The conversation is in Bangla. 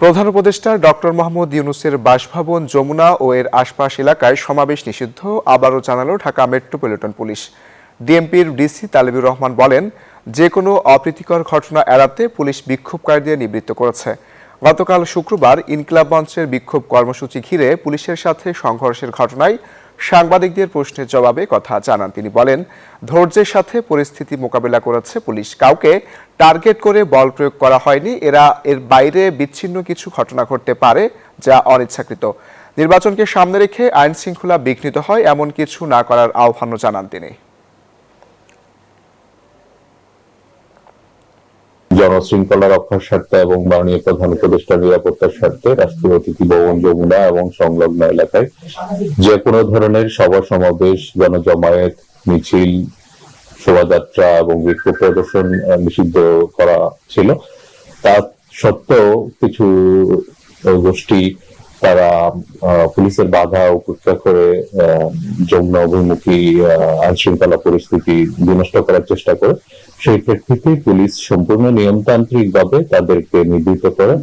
প্রধান উপদেষ্টা ডক্টর মোহাম্মদ ইউনূসের বাসভবন যমুনা ও এর আশপাশ এলাকায় সমাবেশ নিষিদ্ধ আবারও জানালো ঢাকা মেট্রোপলিটন পুলিশ। ডিএমপির ডিসি তালেবুর রহমান বলেন, যে কোনো অপ্রীতিকর ঘটনা এড়াতে পুলিশ বিক্ষোভকারীদের নিবৃত্ত করেছে। গতকাল শুক্রবার ইনকিলাব মঞ্চের বিক্ষোভ কর্মসূচি ঘিরে পুলিশের সাথে সংঘর্ষের ঘটনায় সাংবাদিকদের প্রশ্নের জবাবে কথা জানান তিনি। বলেন, ধৈর্যের সাথে পরিস্থিতি মোকাবেলা করেছে পুলিশ, কাউকে টার্গেট করে বল প্রয়োগ করা হয়নি। এর বাইরে বিচ্ছিন্ন কিছু ঘটনা ঘটতে পারে যা অনিচ্ছাকৃত। নির্বাচনকে সামনে রেখে আইন শৃঙ্খলা বিঘ্নিত হয় এমন কিছু না করার আহ্বানও জানান তিনি। জনশৃঙ্খলা রক্ষার স্বার্থে এবং মাননীয় প্রধান উপদেষ্টার নিরাপত্তার স্বার্থে রাষ্ট্রীয় অতিথি ভবন যমুনা এবং সংলগ্ন এলাকায় যে কোনো ধরনের সভা সমাবেশ, গণজমায়েত, মিছিল, শোভাযাত্রা এবং বিক্ষোভ প্রদর্শন নিষিদ্ধ করা ছিল। তা সত্ত্বেও কিছু গোষ্ঠী তারা পুলিশের বাধা উপেক্ষা করে যমুনা অভিমুখী আইন শৃঙ্খলা পরিস্থিতি বিনষ্ট করার চেষ্টা করে। সেই প্রেক্ষিতে পুলিশ সম্পূর্ণ নিয়মতান্ত্রিকভাবে তাদেরকে নিবৃত্ত করে।